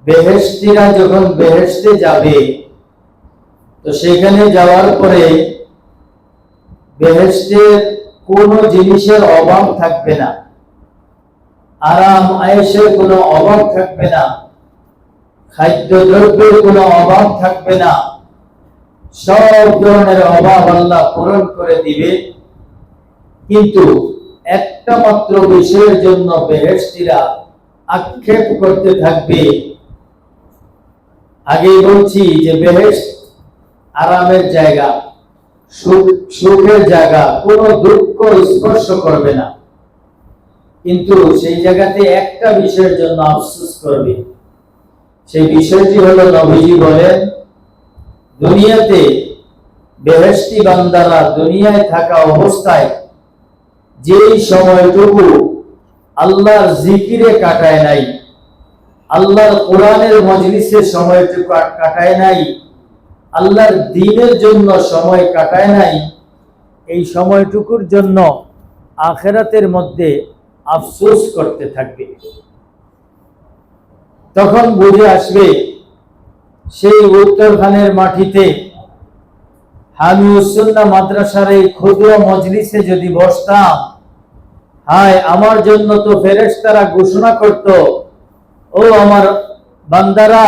বেহেশতীরা যখন বেহেশতে যাবে, তো সেখানে যাওয়ার পরে বেহেশতের কোনো জিনিসের অভাব থাকবে না, আরাম আয়েশের কোনো অভাব থাকবে না, খাদ্যদ্রব্যের কোনো অভাব থাকবে না, সব ধরনের অভাব আল্লাহ পূরণ করে দিবে। কিন্তু একটা মাত্র বিষয়ের জন্য বেহেশতীরা আক্ষেপ করতে থাকবে। আগেই বলছি যে বেহেশত আরামের জায়গা, সুখের জায়গা, কোনো দুঃখ স্পর্শ করবে না। কিন্তু সেই জায়গাতে একটা বিষয়ের জন্য আফসোস করবে। সেই বিষয়টি হলো, নবীজি বলেন, দুনিয়াতে বেহেশতি বান্দারা দুনিয়ায় থাকা অবস্থায় যেই সময়টুকু আল্লাহর জিকিরে কাটায় নাই, আল্লাহর কোরআনের মজলিসে সময়টুকু কাটায় নাই, আল্লাহর দ্বীনের জন্য সময় কাটায় নাই, এই সময়টুকুর জন্য আখিরাতের মধ্যে আফসোস করতে থাকবে। তখন বুঝে আসবে, সেই উত্তরখানের মাটিতে হামিউস সুন্নাহ মাদ্রাসার এই ক্ষুদ্র মজলিসে যদি বসতাম, হায় আমার জন্য তো ফেরেশতারা ঘোষণা করত, ও আমার বান্দারা,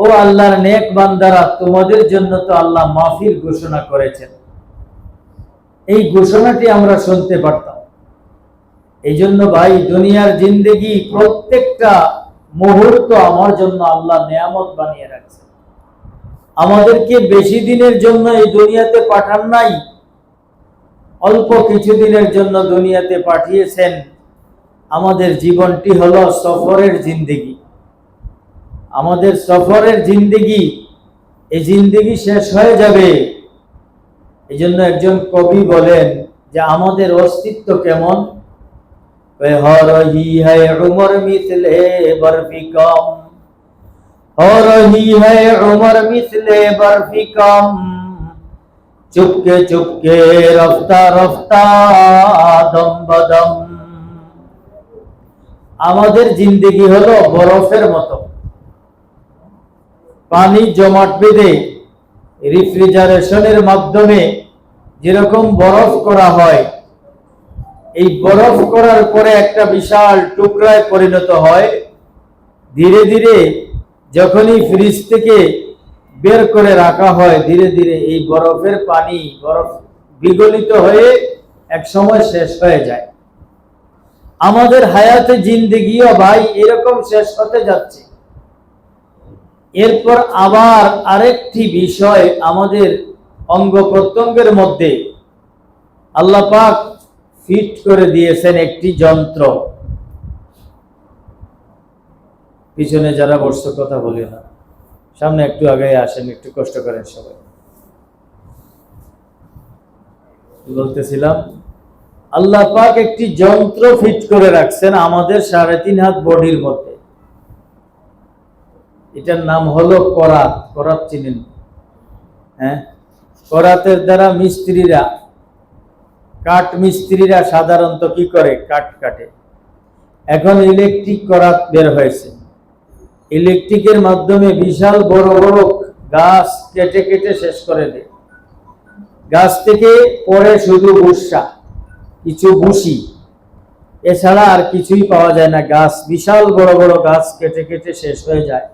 ও আল্লাহর নেক বান্দারা, তোমাদের জন্য তো আল্লাহ মাফির ঘোষণা করেছেন। এই ঘোষণাটি আমরা শুনতে পারতাম। এই জন্য ভাই, দুনিয়ার জিন্দেগি প্রত্যেকটা মুহূর্ত আমার জন্য আল্লাহ নেয়ামত বানিয়ে রাখছে। আমাদেরকে বেশি দিনের জন্য এই দুনিয়াতে পাঠান নাই, অল্প কিছুদিনের জন্য দুনিয়াতে পাঠিয়েছেন। আমাদের জীবনটি হলো সফরের জিন্দেগি, আমাদের সফরের জিন্দেগি। এই জিন্দেগি শেষ হয়ে যাবে। এই জন্য একজন কবি বলেন যে আমাদের অস্তিত্ব কেমন, हो रही है उम्र मिसले बर्फी कम, हो रही है उम्र मिसले बर्फी कम, चुपके चुपके रफ्ता रफ्ता दम बदम। আমাদের জিন্দেগি হলো বরফের মতো। পানি জমাট বেঁধে রেফ্রিজারেশনের মাধ্যমে যেরকম বরফ করা হয়, এই বরফ করার পরে একটা বিশাল টুকরায় পরিণত হয়। ধীরে ধীরে যখনই ফ্রিজ থেকে বের করে রাখা হয়, ধীরে ধীরে এই বরফের পানি, বরফ বিগলিত হয়ে এক সময় শেষ হয়ে যায়। আমাদের হায়াতে জিন্দেগিও ভাই এরকম শেষ হতে যাচ্ছে। এরপর আবার আরেকটি বিষয়, আমাদের অঙ্গ প্রত্যঙ্গের মধ্যে আল্লাহ পাক ফিট করে দিয়েছেন একটি যন্ত্র। পিছনে যারা বসে কথা বলি না, সামনে একটু আগে আসেন, একটু কষ্ট করেন সবাই। বলতেছিলাম, আল্লাহ পাক একটি যন্ত্র ফিট করে রাখছেন আমাদের 3.5 হাত বডির মধ্যে। এটার নাম হলো করাত। করাত চিনেন? হ্যাঁ, করাতের দ্বারা মিস্ত্রিরা, কাঠ মিস্ত্রিরা সাধারণত কি করে, কাঠ কাটে। এখন ইলেকট্রিক করাত বের হয়েছে। ইলেকট্রিকের মাধ্যমে বিশাল বড় বড় গাছ কেটে কেটে শেষ করে দেয়। গাছ থেকে পরে শুধু ভুসা, কিছু ভুসি, এছাড়া আর কিছুই পাওয়া যায় না। গাছ, বিশাল বড় বড় গাছ কেটে কেটে শেষ হয়ে যায়।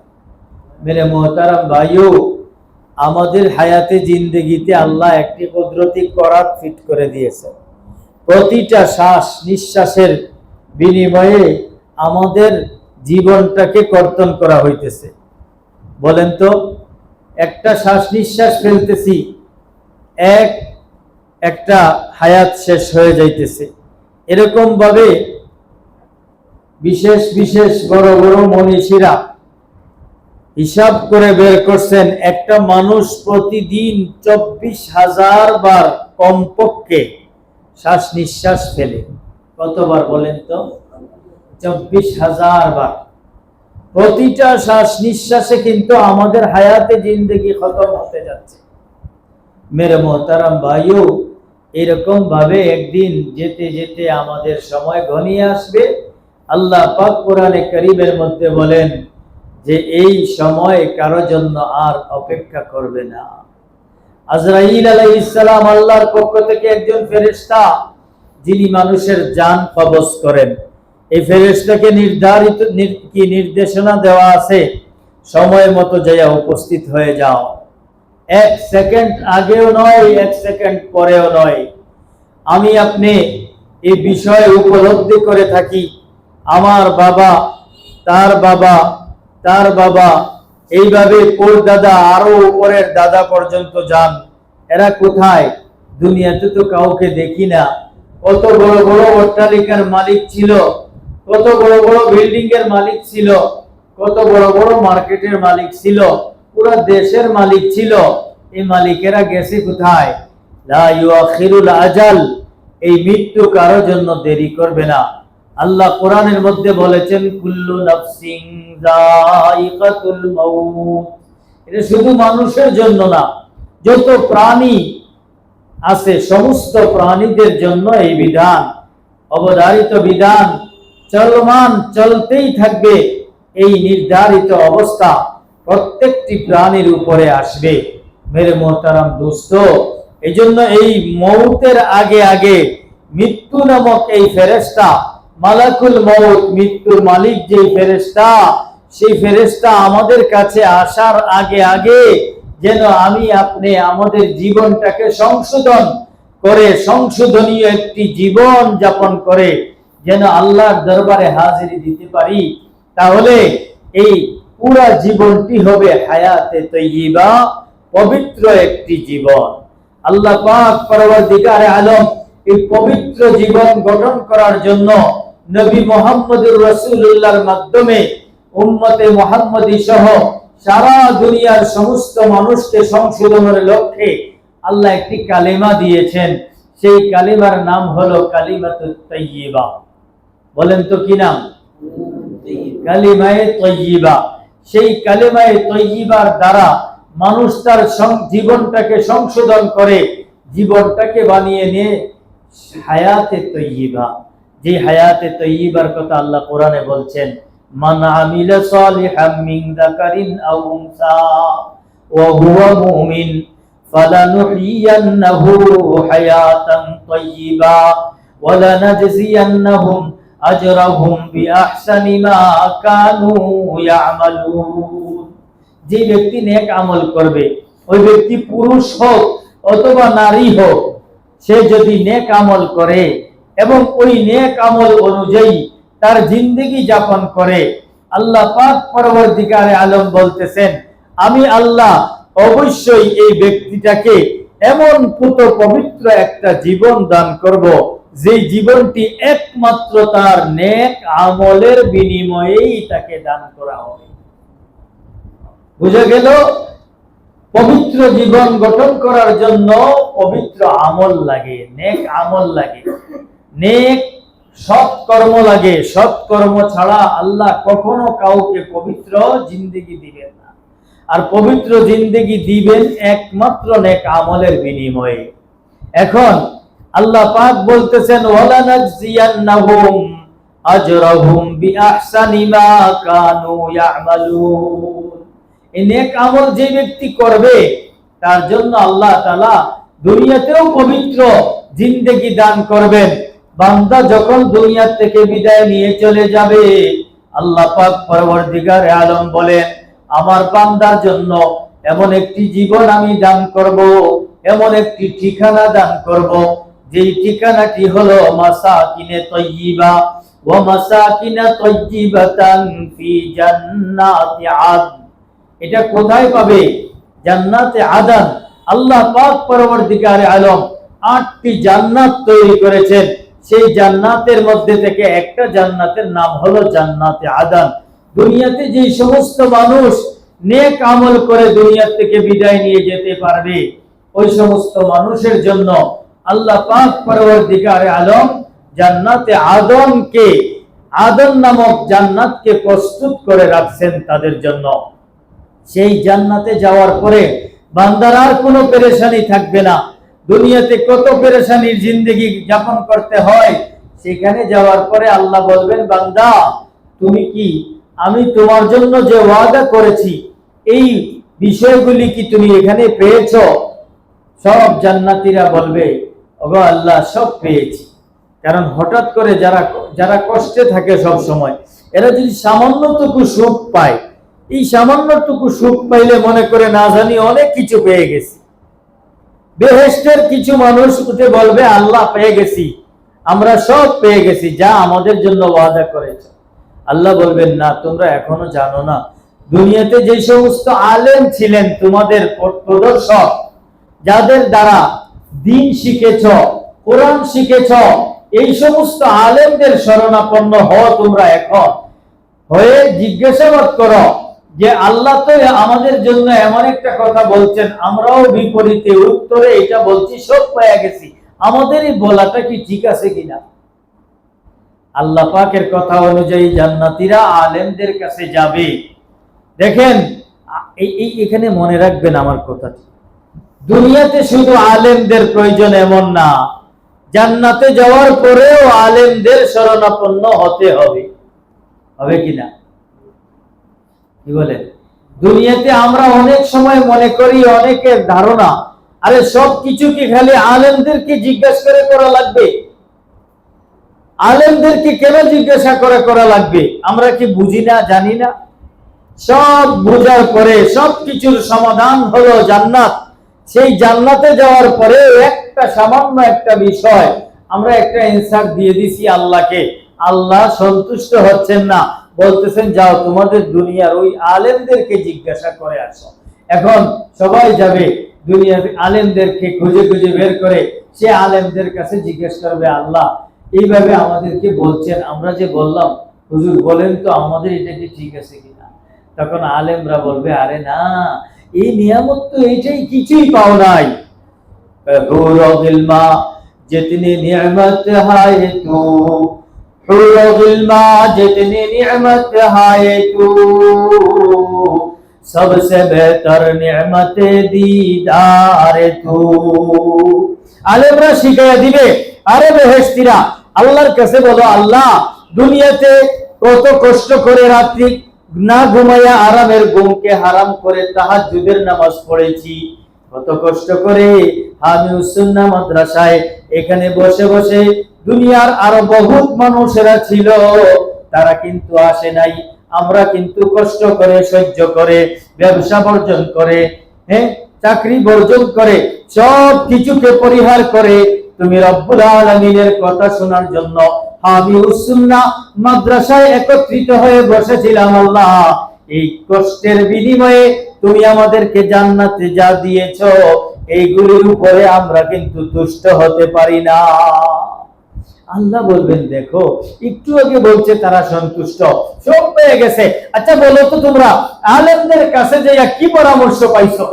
মেরে মোহতারাম ভাইও, আমাদের হায়াতে জিন্দেগিতে আল্লাহ একটি কুদরতি করাত ফিট করে দিয়েছে। প্রতিটা শ্বাস নিঃশ্বাসের বিনিময়ে আমাদের জীবনটাকে কর্তন করা হইতেছে। বলেন তো, একটা শ্বাস নিঃশ্বাস ফেলতেছি, একটা হায়াত শেষ হয়ে যাইতেছে। এরকম ভাবে বিশেষ বিশেষ বড় বড় মনীষীরা হিসাব করে বের করছেন, একটা মানুষ প্রতিদিন 24,000 বার কমপক্ষে শ্বাস নিঃশ্বাস ফেলে। কতবার বলেন তো? 24,000 বার। প্রতিটা শ্বাস নিঃশ্বাসে কিন্তু আমাদের হায়াতে জিন্দেগি খতম হতে যাচ্ছে। মেরে মোহতারাম ভাইও, এরকম ভাবে একদিন যেতে যেতে আমাদের সময় ঘনিয়ে আসবে। আল্লাহ পাক কোরআনে কারীমের মধ্যে বলেন যে এই সময় কারো জন্য আর অপেক্ষা করবে না। আজরাইল আলাইহিস সালাম আল্লাহর পক্ষ থেকে একজন ফেরেশতা, যিনি মানুষের জান কবজ করেন। এই ফেরেশতাকে নির্দেশনা দেওয়া আছে, সময় মতো যাইয়া উপস্থিত হয়ে যাও। 1 সেকেন্ড আগেও নয়, 1 সেকেন্ড পরেও নয়। আমি আপনি এই বিষয়ে উপলব্ধি করে থাকি। আমার বাবা, তার বাবা, তার বাবা, এইভাবে দাদা, আরো উপরের দাদা পর্যন্ত যান। এরা কোথায়? দুনিয়াতে তো কাউকে দেখি না। কত বড় বড় অট্টালিকার মালিক ছিল, কত বড় বড় বিল্ডিং এর মালিক ছিল, কত বড় বড় মার্কেটের মালিক ছিল, পুরো দেশের মালিক ছিল। এই মালিকেরা গেছে কোথায়? লা ইউআখিরুল আজাল, এই মৃত্যু কারোর জন্য দেরি করবে না। আল্লাহ কোরআনের মধ্যে বলেছেন, কুল্লু নাফসিন যায়িকাতুল মাউত। এটা শুধু মানুষের জন্য না, যত প্রাণী আছে সমস্ত প্রাণীদের জন্য এই বিধান, অবধারিত বিধান চলমান, চলতেই থাকবে। এই নির্ধারিত অবস্থা প্রত্যেকটি প্রাণীর উপরে আসবে। মেরে মোহতারাম দোস্ত, এই জন্য এই মৌতের আগে আগে মৃত্যু নামক এই ফেরেশতা, মালাকুল মউত, মৃত্যুর মালিক যে ফেরেশতা, সেই ফেরেশতা আমাদের কাছে আসার আগে আগে যেন আমি আপনি আমাদের জীবনটাকে সংশোধন করে, সংশোধনীয় একটি জীবন যাপন করে যেন আল্লাহর দরবারে হাজিরি দিতে পারি। তাহলে এই পুরা জীবনটি হবে হায়াতে তয়্যিবা, পবিত্র একটি জীবন। আল্লাহ পাক পরওয়ারদিগারে আলম এই পবিত্র জীবন গঠন করার জন্য নবী মুহাম্মদুর রাসূলুল্লাহর মাধ্যমে উম্মতে মুহাম্মদী সহ সারা দুনিয়ার সমস্ত মানুষকে সংশোধনের লক্ষ্যে আল্লাহ একটি কালিমা দিয়েছেন। সেই কালিমার নাম হলো কালিমাতুত তাইয়্যিবা। বলেন তো কি নাম? কালিমায়ে তাইয়্যিবা। সেই কালিমায়ে তাইয়্যিবার দ্বারা মানুষ তার জীবনটাকে সংশোধন করে, জীবনটাকে বানিয়ে নিয়ে হায়াতে তাইয়্যিবা। যে হায়াতে তাইয়্যিবার কথা আল্লাহ কোরআনে বলছেন, মান আমিলা সালিহাম মিন যাকারিন আও উনসা ওয়া হুয়া মুমিন ফালানুহইয়ান্নাহু হায়াতান তাইয়্যিবা ওয়া লানাজজিয়ান্নাহুম আজরাহুম বিআহসানি মা কানু ইয়ামালুন। যে ব্যক্তি নেক আমল করবে, ওই ব্যক্তি পুরুষ হোক অথবা নারী হোক, সে যদি নেক আমল করে এবং ওই নেক আমল অনুযায়ী তার জিন্দেগি যাপন করে, আল্লাহ পাক পরওয়ারদিগারে আলম বলতেছেন, আমি আল্লাহ অবশ্যই এই ব্যক্তিটাকে এমন পুত পবিত্র একটা জীবন দান করব, যে জীবনটি একমাত্র তার নেক আমলের বিনিময়েই তাকে দান করা হবে। বুঝা গেল? পবিত্র জীবন গঠন করার জন্য পবিত্র আমল লাগে, নেক আমল লাগে, নেক সৎ কর্ম লাগে। সৎ কর্ম ছাড়া আল্লাহ কখনো কাউকে পবিত্র জিন্দেগি দিবেন না। আর পবিত্র জিন্দেগি দিবেন একমাত্র নেক আমলের বিনিময়ে। এখন আল্লাহ পাক বলতেছেন, ওয়ালা নাজজিয়ান্নাহুম আজরাহুম বিআহসানি মা কানু ইয়ামালুন। এই নেক আমল যে ব্যক্তি করবে তার জন্য আল্লাহ তাআলা দুনিয়াতেও পবিত্র জিন্দেগি দান করবেন। বান্দা যখন দুনিয়া থেকে বিদায় নিয়ে চলে যাবে, আল্লাহ পাক পরওয়ারদিগারে আলম বলেন, আমার বান্দার জন্য এমন একটি জীবন আমি দান করব, এমন একটি ঠিকানা দান করব, যেই ঠিকানাটি হলো মাসাকিনে তাইয়্যিবা ওয়া মাসাকিনা তাইয়্যিবাতান ফি জান্নাতি আদন। এটা কোথায় পাবে? জান্নাতে আদন। আল্লাহ পাক পরওয়ারদিগারে আলম 8টি জান্নাত তৈরি করেছেন। সেই জান্নাতের মধ্যে থেকে একটা জান্নাতের নাম হলো জান্নাতে আদন। দুনিয়াতে যে সমস্ত মানুষ নেক আমল করে দুনিয়া থেকে বিদায় নিয়ে যেতে পারবে, ওই সমস্ত মানুষের জন্য আল্লাহ পাক পরওয়ারদিগারে আলম জান্নাতে আদনকে, আদন নামক জান্নাতকে প্রস্তুত করে রাখছেন তাদের জন্য। সেই জান্নাতে যাওয়ার পরে বান্দার আর কোনো পেরেশানি থাকবে না। দুনিয়াতে কত পেরেশানির জিন্দেগি যাপন করতে হয়, সেখানে যাওয়ার পরে আল্লাহ বলবেন, বান্দা তুমি কি আমি তোমার জন্য যে ওয়াদা করেছি এই বিষয়গুলি কি তুমি এখানে পেয়েছো? সব জান্নাতীরা বলবে, ওগো আল্লাহ, সব পেয়েছি। কারণ হঠাৎ করে যারা যারা কষ্টে থাকে সব সময়, এরা যদি সামান্যটুকু সুখ পায়, এই সামান্যটুকু সুখ পাইলে মনে করে না জানি অনেক কিছু পেয়ে গেছি। বেহেশতের কিছু মানুষ উঠে বলবে, আল্লাহ পেয়ে গেছি, আমরা সব পেয়ে গেছি, যা আমাদের জন্য ওয়াদা করেছে। আল্লাহ বলবেন, না, তোমরা এখনো জানো না, দুনিয়াতে যে সমস্ত আলেম ছিলেন তোমাদের প্রদর্শক, যাদের দ্বারা দ্বীন শিখেছ, কোরআন শিখেছ, এই সমস্ত আলেমদের শরণাপন্ন হও তোমরা এখন, হয়ে জিজ্ঞাসাবাদ করো যে আল্লাহ তো আমাদের জন্য এমন একটা কথা বলছেন, আমরাও বিপরীতে উত্তরে এটা বলছি, সব পেয়ে গেছি, আমাদের এই বলাটা কি ঠিক আছে কিনা? আল্লাহ পাকের কথা অনুযায়ী জান্নাতীরা আলেমদের কাছে যাবে। দেখেন, এখানে মনে রাখবেন আমার কথাটি, দুনিয়াতে শুধু আলেমদের প্রয়োজন এমন না, জান্নাতে যাওয়ার পরেও আলেমদের শরণাপন্ন হতে হবে। হবে কিনা? কি বলেন? দুনিয়াতে আমরা অনেক সময় মনে করি, অনেকের ধারণা, আরে সব কিছু কি খালি আলেমদেরকে জিজ্ঞাসা করে করা লাগবে? আলেমদেরকে কেন জিজ্ঞাসা করে করা লাগবে? আমরা কি বুঝি না, জানি না? সব বোঝার পরে সব কিছুর সমাধান হলো জান্নাত। সেই জান্নাতে যাওয়ার পরে একটা সামান্য একটা বিষয় আমরা একটা ইনসাফ দিয়ে দিছি আল্লাহকে, আল্লাহ সন্তুষ্ট হচ্ছেন না, বলতেছেন যাও তোমাদের দুনিয়ার ওই আলেমদেরকে জিজ্ঞাসা করে আসো। এখন সবাই যাবে দুনিয়ার আলেমদেরকে খুঁজে খুঁজে বের করে, সে আলেমদের কাছে জিজ্ঞাসা করবে, আল্লাহ এইভাবে আমাদেরকে বলছেন, আমরা যে বললাম হুজুর বলেন তো আমাদের এটা কি ঠিক আছে কিনা? তখন আলেমরা বলবে, আরে না, এই নিয়ামত তো এইটাই, কিছুই পাও নাই। जितनी नियमत है तू, जितनी नियमत है तू, सबसे बेहतर नियमत दीदार तू। আলেমরা শিখাইয়া দিবে, আরে বেহেশতিরা, আল্লাহর কাছে বলো, আল্লাহ দুনিয়াতে কত কষ্ট করে রাত্রি না ঘুমাইয়া আরামের ঘুমকে হারাম করে তাহাজ্জুদের নামাজ পড়েছি, কত কষ্ট করে হামিউস সুন্নাহ মাদ্রাসায় এখানে বসে বসে দুনিয়ার আরো বহুত মানুষেরা ছিল, তারা কিন্তু আসে নাই, আমরা কিন্তু কষ্ট করে সহ্য করে ব্যবসা বর্জন করে, চাকরি বর্জন করে, সব কিছুকে পরিহার করে তুমি রব্বুল আলামিনের কথা শোনার জন্য হামিউস সুন্নাহ মাদ্রাসায় একত্রিত হয়ে বসেছিলাম। আল্লাহ, এই কষ্টের বিনিময়ে তুমি আমাদেরকে জান্নাতে যা দিয়েছো, এইগুলির উপরে আমরা কিন্তু তুষ্ট হতে পারি না। আল্লাহ বলবেন, দেখো একটু আগে বলছে তারা সন্তুষ্ট, সব পেয়ে গেছে, আচ্ছা বলো তো তোমরা আলেমদের কাছে যে কি পরামর্শ পাইছো?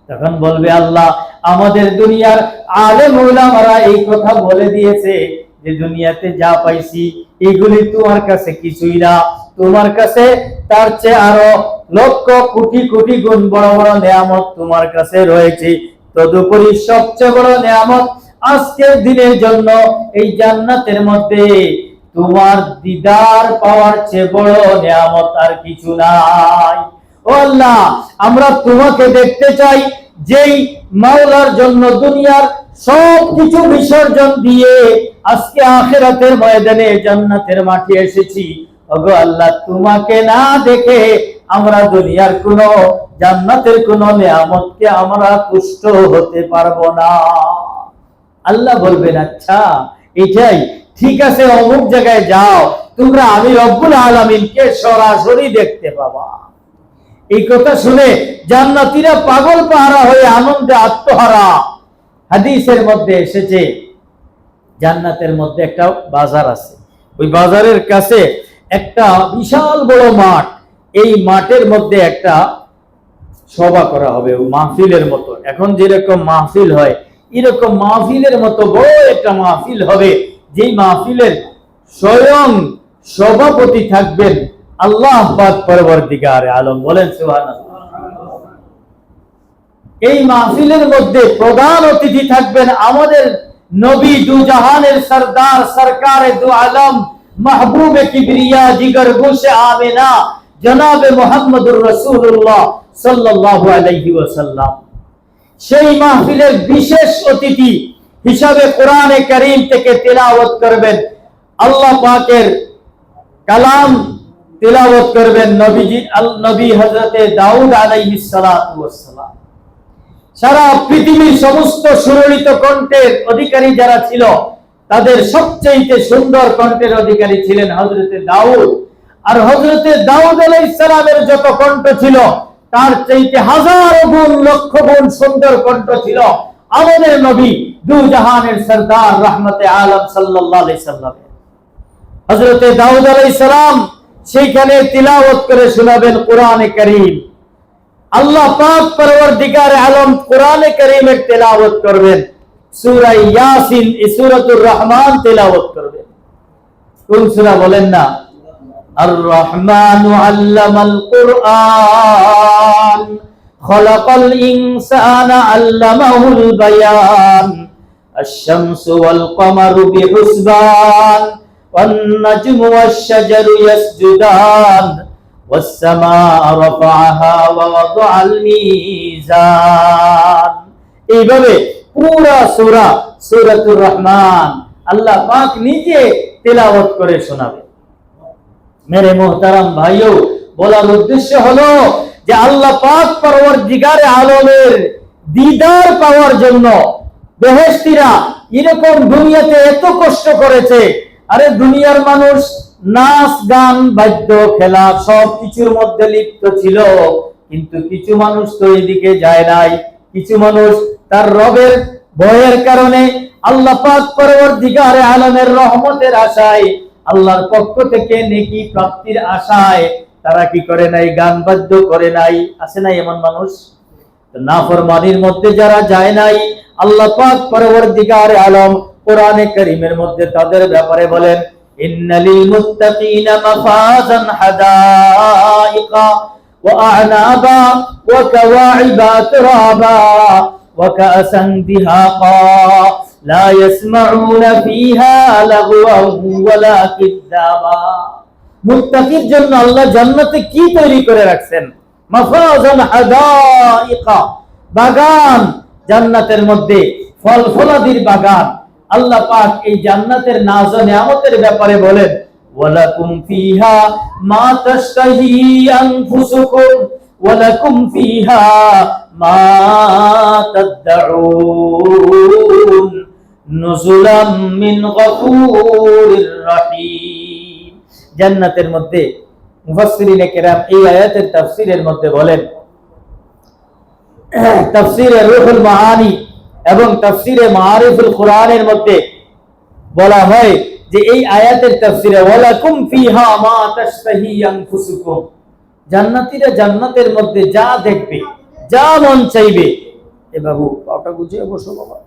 তখন বলবে, আল্লাহ আমাদের দুনিয়ার আলেম উলামারা এই কথা বলে দিয়েছে যে দুনিয়াতে যা পাইছি এগুলি তোমার কাছে কিছুই না, তোমার কাছে তার চেয়ে আরো লক্ষ কোটি কোটি গুণ বড় বড় নিয়ামত তোমার কাছে রয়েছে। তদুপরি সবচেয়ে বড় নিয়ামত আজকের দিনের জন্য এই জান্নাতের মধ্যে তোমার দিদার পাওয়ার চেয়ে বড় নিয়ামত আর কিছু নাই। ও আল্লাহ, আমরা তোমাকে দেখতে চাই, যেই মাওলার জন্য দুনিয়ার সব কিছু বিসর্জন দিয়ে আজকে আখিরাতের ময়দানে জান্নাতের মাঠে এসেছি। ওগো আল্লাহ, তোমাকে না দেখে আমরা দুনিয়ার কোন জান্নাতের কোন নিয়ামতকে আমরা তুষ্ট হতে পারবো না। আল্লাহ বলবেন, আচ্ছা এটাই ঠিক আছে, অমুক জায়গায় যাও, তোমরা আমি রব্বুল আলামিনকে সরাসরি দেখতে পাবা। এই কথা শুনে জান্নাতীরা পাগল পাহারা হয়ে আনন্দে আত্মহারা। হাদিসের মধ্যে এসেছে, জান্নাতের মধ্যে একটা বাজার আছে, ওই বাজারের কাছে একটা বিশাল বড় মাঠ, এই মাঠের মধ্যে একটা সভা করা হবে, মাহফিলের মতো। এখন যেরকম মাহফিল হয় এরকম মাহফিলের মতো বড় একটা মাহফিল হবে, যেই মাহফিলের স্বয়ং সভাপতি থাকবেন আল্লাহ পাক পরবর্তীকার আলম। বলেন সুবহানাল্লাহ। এই মাহফিলের মধ্যে প্রধান অতিথি থাকবেন আমাদের নবী দু জাহানের সরদার সরকারে দু আলম মাহবুবে কিবরিয়া জিগর গোশে আমেনা জনাবে মুহাম্মদুর রাসূলুল্লাহ সাল্লাল্লাহু আলাইহি ওয়াসাল্লাম। সেই মাহফিলের বিশেষ অতিথি হিসাবে কোরআনে কারীম থেকে তিলাওয়াত করবেন, আল্লাহ পাকের কালাম তিলাওয়াত করবেন নবী হযরতে দাউদ আলাইহিস সালাতু ওয়াস সালাম। সারা পৃথিবীর সমস্ত সুললিত কণ্ঠের অধিকারী যারা ছিল, তাদের সবচেয়ে সুন্দর কণ্ঠের অধিকারী ছিলেন হযরতে দাউদ। আর হযরতে দাউদ আলাইহিস সালামের যত কণ্ঠ ছিল, তার চাইতে হাজার গুণ লক্ষ গুণ সুন্দর কণ্ঠ ছিল আমাদের নবী দু জাহানের সরদার রহমতে আলম সাল্লাল্লাহু আলাইহি সাল্লাম। হযরতে দাউদ আলাইহিস সালাম সেইখানে তিলাওয়াত করে শোনাবেন কোরআনে কারীম। আল্লাহ পাক পরওয়ারদিগার আলম কোরআনে কারীমের তেলাওয়াত করবেন, সূরা ইয়াসিন সূরাতুর রহমান তেলাওয়াত করবেন। কোন সূরা বলেন না? আর রহমানু আল্লামাল কুরআন খলাকাল ইনসানা আল্লামাহুল বায়ান আশ-শামসু ওয়াল কমারু বিহুসবান ওয়ান নাজমু ওয়াশ-শাজারু ইয়াসজুদান والسماء رفعها ووضع الميزان। এইভাবে পুরা সূরা সূরাতুর রহমান আল্লাহ পাক নিজে তেলাওয়াত করে শোনাবে। মেরে মুহতারাম ভাইও, বলার উদ্দেশ্য হলো যে আল্লাহ পাক পরওয়ারদিগারে আলমের দিদার পাওয়ার জন্য বেহেশতীরা এরকম দুনিয়াতে এত কষ্ট করেছে। আরে দুনিয়ার মানুষ নাচ গান বাদ্য খেলা সব কিছুর মধ্যে লিপ্ত ছিল, কিন্তু কিছু মানুষ তো এদিকে যায় নাই। কিছু মানুষ তার রবের ভয়ের কারণে আল্লাহ পাক পরওয়ারদিগারে আলমের রহমতের আশায়, আল্লাহর পক্ষ থেকে নেকি প্রাপ্তির আশায় তারা কি করে নাই? গান বাদ্য করে নাই। আছে নাই এমন মানুষ? নাফরমানির মধ্যে যারা যায় নাই, আল্লাহ পাক পরওয়ারদিগারে আলম কোরআনে কারীমের মধ্যে তাদের ব্যাপারে বলেন, ইন্নালিল মুত্তাকিনা মাফাজান হাদাইকা ওয়া আ'নাবা ওয়া কাওয়াইবা তুরাবা ওয়া কা'সান দিহাকা লা ইয়াসমাউনা ফিহা লাগওয়ান ওয়ালা কিযাবা। মুত্তাকির জন্য আল্লাহ জান্নাতে কি তৈরি করে রাখছেন? মাফাজান হাদাইকা, বাগান, জান্নাতের মধ্যে ফল ফলাদির বাগান। আল্লাহ পাক এই জান্নাতের নাজ ও নিয়ামতের ব্যাপারে বলেন, ওয়ালাকুম ফিহা মা তাশতাহি আনফুসুকুম ওয়ালাকুম ফিহা মা তাদউন নুজুলাম মিন গফুরির রহিম। জান্নাতের মধ্যে মুফাসসিরিনে কেরাম এই আয়াতের তাফসীরের মধ্যে বলেন, তাফসীরে রুহুল মাআনি এবং তাফসীরে মাআরিফুল কোরআনের মধ্যে বলা হয় যে এই আয়াতের তাফসীরে ওয়ালাকুম ফিহা মা তাশতাহি আনফুসুকুম, জান্নাতীরা জান্নাতের মধ্যে যা দেখবে, যা মন চাইবে, এ বাবু পাটা গুছিয়ে বসো বাবা,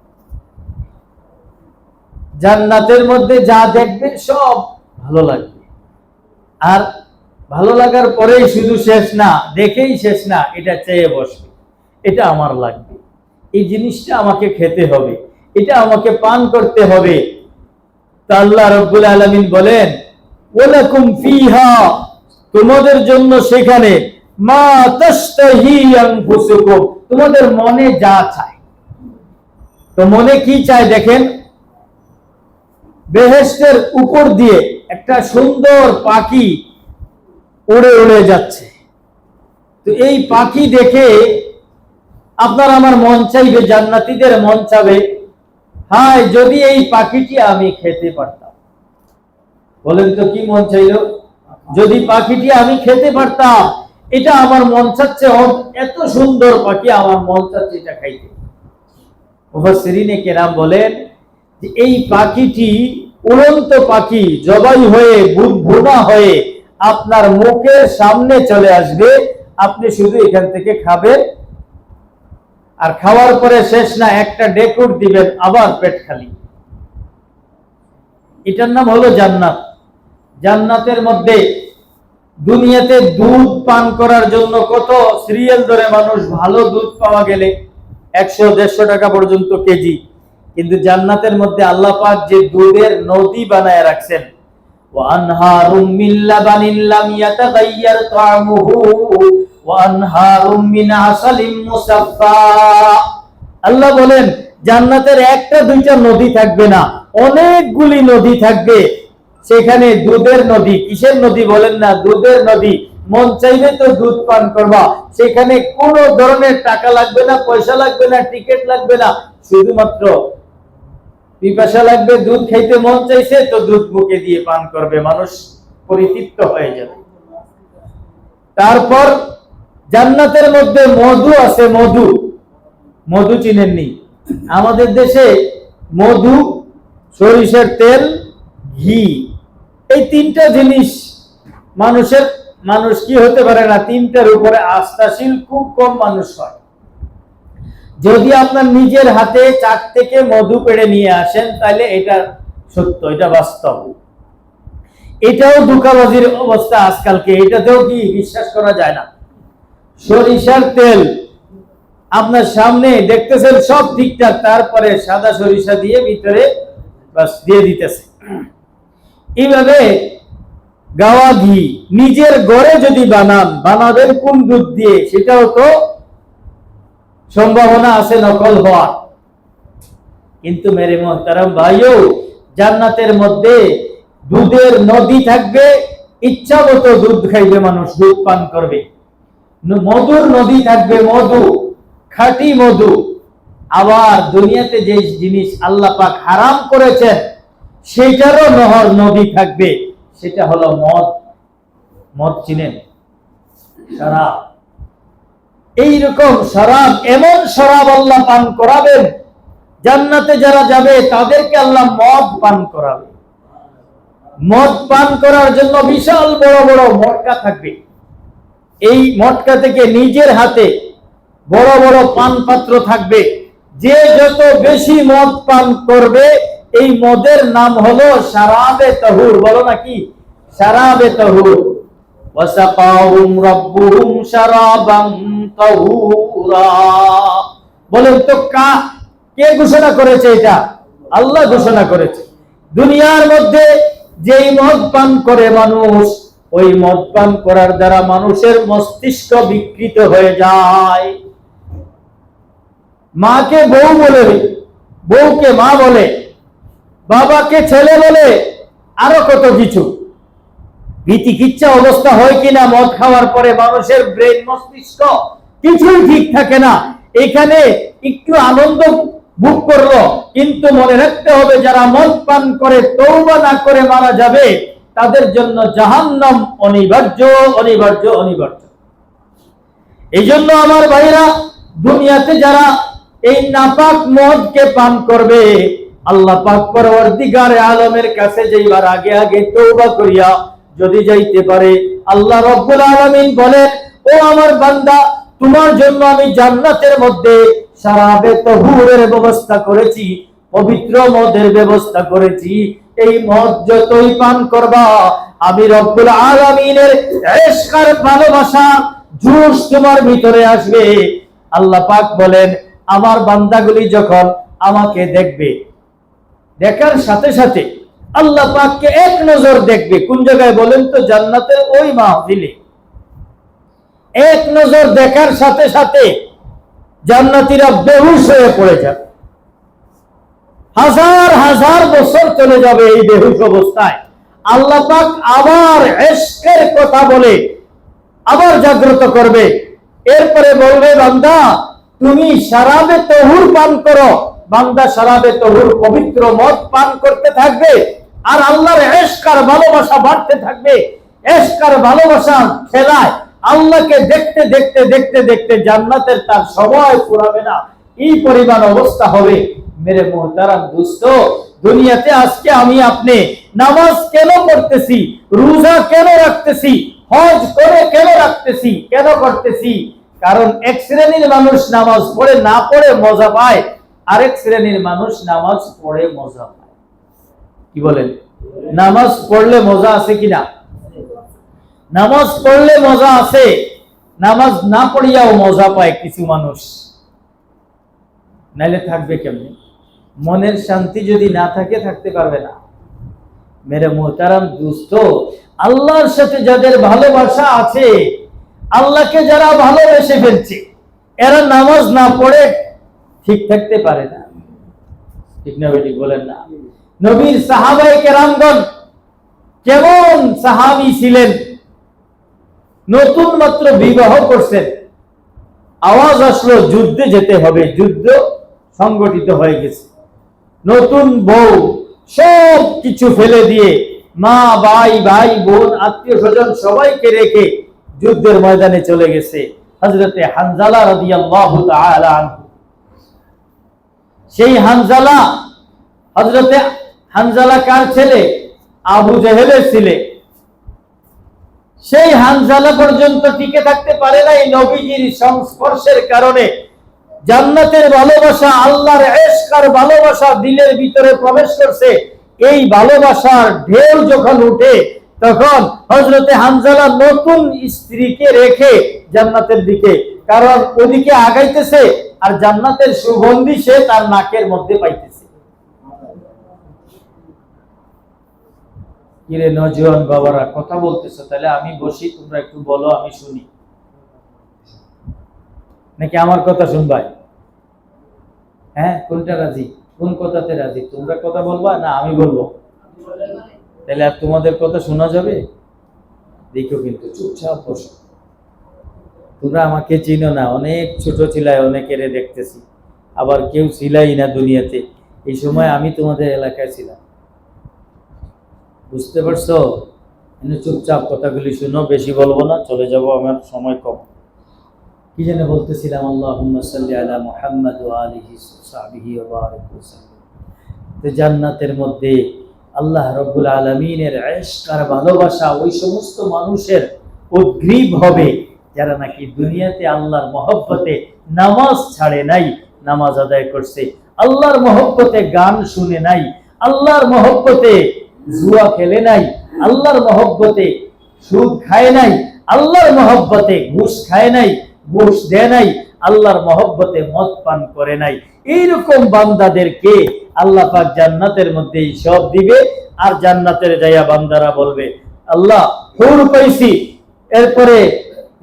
জান্নাতের মধ্যে যা দেখবে সব ভালো লাগবে। আর ভালো লাগার পরেই শুধু শেষ না, দেখেই শেষ না, এটা চেয়ে বসবে, এটা আমার লাগবে, এই জিনিসটা আমাকে খেতে হবে, এটা আমাকে পান করতে হবে। তা আল্লাহ রাব্বুল আলামিন বলেন, ওয়ালাকুম ফিহা, তোমাদের জন্য সেখানে মা তাশতাহি আনফুসুকুম, তোমাদের মনে যা চায়। তো মনে কি চায় দেখেন, বেহেশতের উপর দিয়ে একটা সুন্দর পাখি উড়ে উড়ে যাচ্ছে। তো এই পাখি দেখে আপনার আমার মন চাইবে, জান্নাতীদের মন চাবে, হায় যদি এই পাখিটি আমি খেতে পারতাম। বলেন তো কি মন চাইলো? যদি পাখিটি আমি খেতে পারতাম, এটা আমার মন চাচ্ছে, এত সুন্দর পাখি, আমার মন চাচ্ছে এটা খাইতে। মুফাসসিরিনে কেরাম বলেন যে এই পাখিটি উড়ন্ত পাখি জবাই হয়ে ভুনা হয়ে আপনার মুখের সামনে চলে আসবে, আপনি শুধু এখান থেকে খাবেন, আর খাওয়ার পরে শেষ না, একটা ডেকুর দিবেন, আবার পেট খালি। এটার নাম হলো জান্নাত। জান্নাতের মধ্যে দুনিয়াতে দুধ পান করার জন্য কত সিরিয়াল ধরে মানুষ, ভালো দুধ পাওয়া গেলে 100-150 টাকা পর্যন্ত কেজি, কিন্তু জান্নাতের মধ্যে আল্লাহ পাক যে দুধের নদী বানায় রাখছেন, ওয়ানহারুম মিন লাবানিন লাম ইয়াতাগায়্যার তা'আমুহু ওয়ানহারুম মিন আসালিম মুসাফফা। আল্লাহ বলেন জান্নাতের একটা দুইটা নদী থাকবে না, অনেকগুলি নদী থাকবে। সেখানে দুধের নদী। কিসের নদী বলেন না? দুধের নদী। মন চাইলে তো দুধ পান করবা, সেখানে কোনো ধরনের টাকা লাগবে না, পয়সা লাগবে না, টিকিট লাগবে না, শুধুমাত্র পিপাসা লাগবে, দুধ খাইতে মন চাইছে তো দুধ মুখে দিয়ে পান করবে, মানুষ পরিতৃপ্ত হয়ে যাবে। তারপর জান্নাতের মধ্যে মধু আছে। মধু, মধু চিনেননি? আমাদের দেশে মধু, সরিষার তেল, ঘি, এই তিনটা জিনিস মানুষ কি হতে পারে না, তিনটার উপরে আস্থাশীল খুব কম মানুষ হয়। যদি আপনার নিজের হাতে চাক থেকে মধু পেড়ে নিয়ে আসেন তাহলে এটা সত্য, এটা বাস্তব। এটাও ধোঁকাবাজির অবস্থা আজকালকে, এটাতেও কি বিশ্বাস করা যায় না। সরিষার তেল আপনার সামনে দেখতেছেন সব ঠিকঠাক, তারপরে সাদা সরিষা দিয়ে ভিতরে বাস দিয়ে দিতেছে। এইভাবে গাওয়া ঘি নিজের ঘরে যদি বানাবেন কোন দুধ দিয়ে, সেটাও তো সম্ভাবনা আছে নকল হওয়ার। কিন্তু মেরে মোহতারাম ভাইও, জান্নাতের মধ্যে দুধের নদী থাকবে, ইচ্ছা মতো দুধ খাইবে মানুষ, দুধ পান করবে। মধুর নদী থাকবে, মধু, খাঁটি মধু। আবার দুনিয়াতে যে জিনিস আল্লাহ পাক হারাম করেছেন সেটারও নহর নদী থাকবে, সেটা হলো মদ। মদ চিনেন? শরাব। এইরকম শরাব, এমন শরাব আল্লাহ পান করাবেন, জান্নাতে যারা যাবে তাদেরকে আল্লাহ মদ পান করাবে। মদ পান করার জন্য বিশাল বড় বড় মটকা থাকবে। এই মটকা থেকে নিজের হাতে বড় বড় পান পাত্র থাকবে। যে যত বেশি মদ পান করবে, এই মদের নাম হলো শারাবে তাহুর। বলো নাকি? শারাবে তাহুর। ওয়াসাকাহুম রাব্বুহুম শারাবান তাহুরা। বলেন তো কে ঘোষণা করেছে এটা? আল্লাহ ঘোষণা করেছে। দুনিয়ার মধ্যে যেই মদ পান করে মানুষ, ওই মদ পান করার দ্বারা মানুষের মস্তিষ্ক বিকৃত হয়ে যায়। মাকে বউ বলে, বউকে মা বলে, বাবাকে ছেলে বলে, আরো কত কিছু। বিচিকিচ্ছা অবস্থা হয় কিনা মদ খাওয়ার পরে, মানুষের ব্রেন, মস্তিষ্ক কিছুই ঠিক থাকে না। এখানে একটু আনন্দ ভোগ করলো, কিন্তু মনে রাখতে হবে যারা মদ পান করে তওবা না করে মারা যাবে, তাদের জন্য জাহান্নাম অনিবার্য, অনিবার্য, অনিবার্য। এই জন্য আমার ভাইরা, দুনিয়াতে যারা এই নাপাক মদকে পান করবে, আল্লাহ পাক পরওয়ারদিগারে আলমের কাছে যাইবার আগে আগে তওবা করিয়া যদি যাইতে পারে, আল্লাহ রাব্বুল আলামিন বলেন, ও আমার বান্দা, তোমার জন্য আমি জান্নাতের মধ্যে শারাবে তাহুরের ব্যবস্থা করেছি, পবিত্র মদের ব্যবস্থা করেছি। এই মদ যতই পান করবা, আমি রব্বুল আলামিনের ইশক আর ভালোবাসা জোশ তোমার ভিতরে আসবে। আল্লাহ পাক বলেন, আমার বান্দাগুলি যখন আমাকে দেখবে, দেখার সাথে সাথে আল্লাহ পাককে এক নজর দেখবে। কোন জায়গায় বলেন তো? জান্নাতের ওই মাহফিলে। এক নজর দেখার সাথে সাথে জান্নাতীরা বেহুশ হয়ে পড়ে যাবে। হাজার হাজার বছর চলে যাবে এই বেহুশ অবস্থায়। আল্লাহ পাক আবার ইশকের কথা বলে আবার জাগ্রত করবে। এরপরে বলবে, বান্দা তুমি শারাবে তাহুর পান করো। বান্দা শারাবে তাহুর, পবিত্র মদ পান করতে থাকবে, আর আল্লাহর ইশক আর ভালোবাসা বাড়তে থাকবে। ইশক আর ভালোবাসা খেলায় আল্লাহকে দেখতে দেখতে দেখতে দেখতে জান্নাতের তার সময় ফুরাবে না, এই পরিমাণ অবস্থা হবে। মেরে মুহতারাম দোস্ত, দুনিয়াতে আজকে আমি আপনি নামাজ কেন পড়তেছি, রোজা কেন রাখতেছি, হজ করে কেন রাখতেছি, কেন করতেছি? কারণ এক শ্রেণীর মানুষ নামাজ পড়ে না পড়ে মজা পায়, আরেক শ্রেণীর মানুষ নামাজ পড়ে মজা পায়। কি বলেন? নামাজ পড়লে মজা আছে কিনা? নামাজ পড়লে মজা আছে, নামাজ না পড়িয়াও মজা পায় কিছু মানুষ। নাইলে থাকবে কেমনে? মনের শান্তি যদি না থাকে থাকতে পারবে না। মেরে মোহতারাম দোস্ত, আল্লাহর সাথে যাদের ভালোবাসা আছে, আল্লাহকে যারা ভালোবেসে ফেলছে, এরা নামাজ না পড়ে ঠিক থাকতে পারে না। ঠিক না বেটি বলেন না? নবীর সাহাবায়ে কেরামগণ কেমন সাহাবী ছিলেন? নতুন মাত্র বিবাহ করছেন, আওয়াজ আসলো যুদ্ধে যেতে হবে, যুদ্ধ সংগঠিত হয়ে গেছে। নতুন বউ সব কিছু ফেলে দিয়ে, মা ভাই বোন আত্মীয় স্বজন সবাইকে রেখে যুদ্ধের ময়দানে চলে গেছে হযরতে হানজালা রাদিয়াল্লাহু তাআলা আনহু। সেই হানজালা, হযরতে হানজালা কার ছেলে? আবু জেহেলের ছেলে। সেই হানজালা পর্যন্ত টিকে থাকতে পারে নাই নবীজির সংস্পর্শের কারণে। জান্নাতের ভালোবাসা, আল্লাহর ইশক আর ভালোবাসা দিলের ভিতরে প্রবেশ করছে। এই ভালোবাসার ঢেউ যখন উঠে, তখন হযরতে হানজালা নতুন স্ত্রীকে রেখে জান্নাতের দিকে, কারণ ওদিকে আগাইতেছে আর জান্নাতের সুগন্ধি সে তার নাকের মধ্যে পাইতেছে। কিরে নওজোয়ান বাবারা, কথা বলতেছো? তাহলে আমি বসি, তোমরা একটু বলো, আমি শুনি। নাকি আমার কথা শুনবাই? হ্যাঁ, কোনটা রাজি? কোন কথাতে রাজি? তোমরা কথা বলবা না আমি বলবো? তাহলে আর তোমাদের কথা শোনা যাবে? দেখো কিন্তু চুপচাপ বসো। তোমরা আমাকে চিনো না, অনেক ছোট ছিলাই, অনেকের দেখতেছি, আবার কেউ ছিলাই না দুনিয়াতে। এই সময় আমি তোমাদের এলাকায় ছিলাম, বুঝতে পারছো? চুপচাপ কথাগুলি শুনো, বেশি বলবো না, চলে যাব, আমার সময় কম। কি যেন বলতেছিলাম? আল্লাহুম্মা সাল্লি আলা মুহাম্মাদ ওয়া আলিহি ওয়া সাহবিহি ওয়া বারিক ওয়াসাল্লাম। তো জান্নাতের মধ্যে আল্লাহ রাব্বুল আলামিনের ইশক আর ভালোবাসা ওই সমস্ত মানুষের উদ্গ্রীব হবে যারা নাকি দুনিয়াতে আল্লাহর মহব্বতে নামাজ ছাড়ে নাই, নামাজ আদায় করছে, আল্লাহর মহব্বতে গান শুনে নাই, আল্লাহর মহব্বতে জুয়া খেলে নাই, আল্লাহর মহব্বতে সুদ খায় নাই, আল্লাহর মহব্বতে ঘুষ খায় নাই, ঘুষ দেয় নাই, আল্লাহর মহব্বতে মদ পান করে নাই। এইরকম বান্দাদেরকে আল্লাহ পাক জান্নাতের মধ্যে সব দিবে। আর জান্নাতের যাইয়া বান্দারা বলবে, আল্লাহ হুর পাইছি, এরপরে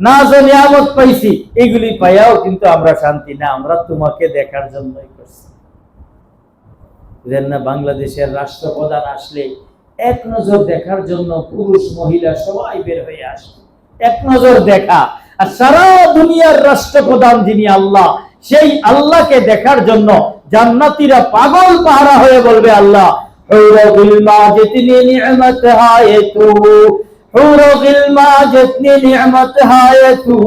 নাজ ও নিয়ামত পাইছি, এগুলি পাইয়াও কিন্তু আমরা শান্তি না, আমরা তোমাকে দেখার জন্যই করছি। বুঝেন না? বাংলাদেশের রাষ্ট্রপ্রধান আসলে এক নজর দেখার জন্য পুরুষ মহিলা সবাই বের হয়ে আসে, এক নজর দেখা। আর সারা দুনিয়ার রাষ্ট্রপ্রধান যিনি আল্লাহ, সেই আল্লাহকে দেখার জন্য জান্নাতীরা পাগল পাহারা হয়ে বলবে, আল্লাহ হুরুল মা জিতনি নি'মত হায় তু, হুরুল মা জিতনি নি'মত হায় তু,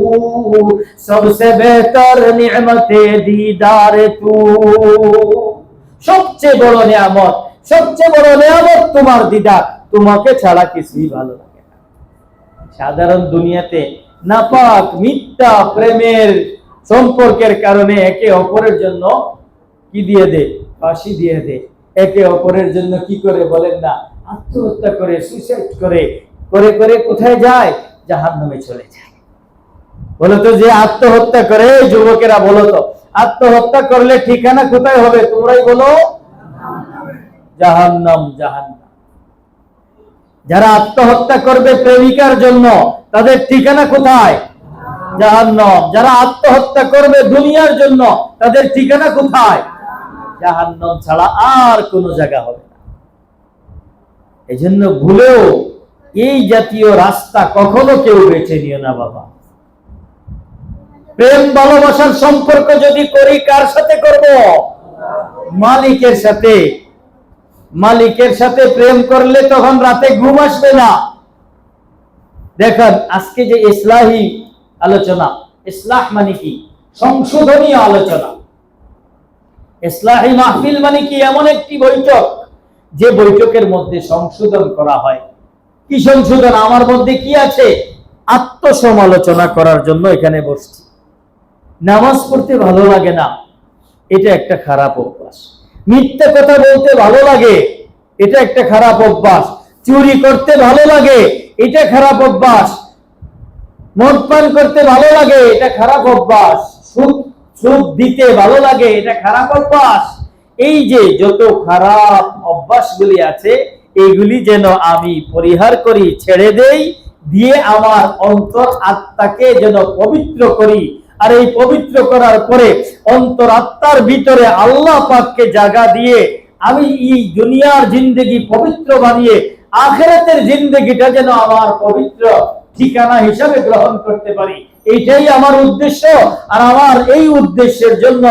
সবসে বেহতর নি'মতে দীদার তু। সবচেয়ে বড় নিয়ামত, সবচেয়ে বড় নিয়ামত তোমার দিদার, তোমাকে ছাড়া কিছুই ভালো লাগে না। সাধারণ দুনিয়াতে নাপাক মিথ্যা প্রেমের সম্পর্কের কারণে একে অপরের জন্য কি দিয়ে দে? ফাঁসি দিয়ে দে। একে অপরের জন্য কি করে বলেন না? আত্মহত্যা করে, সুইসাইড করে, করে করে কোথায় যায়? জাহান্নামে চলে যায়। বলো তো, যে আত্মহত্যা করে, যুবকেরা বলো তো, আত্মহত্যা করলে ঠিকানা কোথায় হবে? তোমরাই বলো। জাহান্নাম, জাহান্নাম। যারা আত্মহত্যা করবে প্রেমিকার জন্য, তাদের ঠিকানা কোথায়? জাহান্নাম। যারা আত্মহত্যা করবে দুনিয়ার জন্য, তাদের ঠিকানা কোথায়? জাহান্নাম ছাড়া আর কোন জায়গা হবে না। এজন্য ভুলেও এই জাতীয় রাস্তা কখনো কেউ বেছে নিও না বাবা। প্রেম ভালোবাসার সম্পর্ক যদি করি, কার সাথে করব? মালিকের সাথে। মালিকের সাথে প্রেম করলে তখন রাতে ঘুম আসবে না। দেখেন আজকে যে ইসলাহি আলোচনা, ইসলাহ মানে কি? সংশোধনী আলোচনা। ইসলাহি মাহফিল মানে কি? এমন একটি বৈঠক যে বৈঠকের মধ্যে সংশোধন করা হয়। কি সংশোধন? আমার মধ্যে কি আছে? আত্মসমালোচনা করার জন্য এখানে বসছি। নামাজ পড়তে ভালো লাগে না, এটা একটা খারাপ অভ্যাস। মিথ্যা কথা বলতে ভালো লাগে, এটা একটা খারাপ অভ্যাস। চুরি করতে ভালো লাগে, এটা খারাপ অভ্যাস। মদ পান করতে ভালো লাগে, এটা খারাপ অভ্যাস। সুদ দিতে ভালো লাগে, এটা খারাপ অভ্যাস। এই যে যত খারাপ অভ্যাসগুলি আছে, এইগুলি যেন আমি পরিহার করি, ছেড়ে দেই, দিয়ে আমার অন্তর আত্মাকে যেন পবিত্র করি। আর এই পবিত্র করার পরে অন্তর আত্মার ভিতরে আল্লাহ পাককে জায়গা দিয়ে আমি এই দুনিয়ার জিন্দেগি পবিত্র বানিয়ে আখিরাতের জিন্দেগিটা যেন আমার পবিত্র ঠিকানা হিসাবে গ্রহণ করতে পারি, এইটাই আমার উদ্দেশ্য। আর আমার এই উদ্দেশ্যের জন্য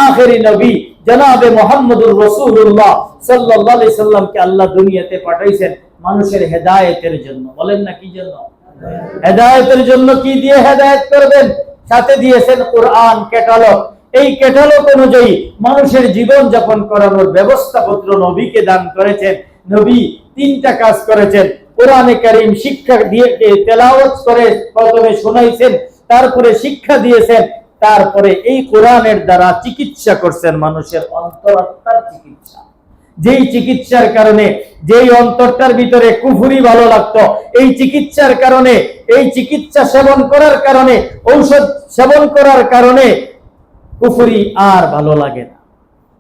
আখেরি নবী জনাবে মুহাম্মদুর রাসূলুল্লাহ সাল্লাল্লাহু আলাইহি সাল্লামকে আল্লাহ দুনিয়াতে পাঠাইছেন মানুষের হেদায়েতের জন্য। বলেন না কি জন্য? হেদায়েতের জন্য। কি দিয়ে হেদায়েত করবেন? সাথে দিয়েছেন কোরআন ক্যাটালগ। এই ক্যাটালগ অনুযায়ী মানুষের জীবন যাপন করানোর ব্যবস্থাপত্র নবীকে দান করেছেন। নবী তিনটা কাজ করেছেন। কোরআনে কারীম শিক্ষা দিয়ে তেলাওয়াত করে প্রথমে শোনাইছেন, তারপরে শিক্ষা দিয়েছেন, তারপরে এই কোরআনের দ্বারা চিকিৎসা করছেন মানুষের অন্তরাত্মার চিকিৎসা। যেই চিকিৎসার কারণে যেই অন্তরটার ভিতরে কুফরি ভালো লাগতো, এই চিকিৎসার কারণে, এই চিকিৎসা সেবন করার কারণে, ঔষধ সেবন করার কারণে কুফরি আর ভালো লাগে না।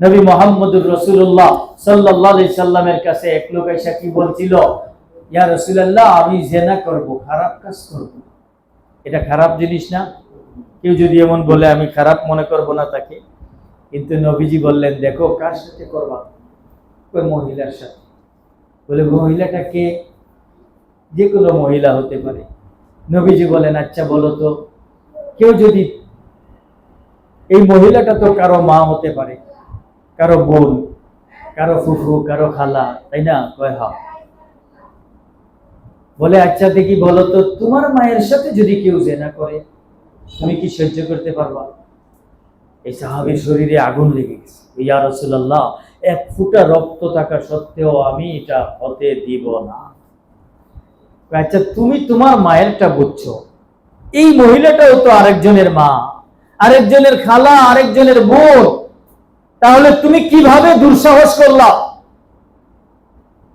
নবী মুহাম্মদুর রাসূলুল্লাহ সাল্লাল্লাহু আলাইহি সাল্লামের কাছে এক লোক এসে কি বলছিল, ইয়া রাসূলুল্লাহ, আমি জিনা করব, খারাপ কাজ করব। এটা খারাপ জিনিস না? কেউ যদি এমন বলে আমি খারাপ মনে করব না তাকে, কিন্তু নবীজি বললেন, দেখো কার সাথে করবা? ওই মহিলার সাথে। বলে মহিলাটা কে? যে কোনো মহিলা হতে পারে। নবীজি বলেন, আচ্ছা বলো তো, কেউ যদি, এই মহিলাটা তো কারো মা হতে পারে, কারো বোন, কারো ফুফু, কারো খালা, তাই না? কয় হ্যাঁ। বলে আচ্ছা দেখি বলো তো, তোমার মায়ের সাথে যদি কেউ জিনা করে তুমি কি সহ্য করতে পারবা? এই সাহাবীর শরীরে আগুন লেগে গেছে। ইয়া রাসূলুল্লাহ, এক ফোঁটা রক্ত থাকা সত্ত্বেও আমি এটা হতে দিব না। আচ্ছা তুমি তোমার মায়েরটা বুঝছো, এই মহিলাটাও তো আরেকজনের মা, আরেকজনের খালা, আরেকজনের বোন, তাহলে তুমি কিভাবে দুঃসাহস করলা?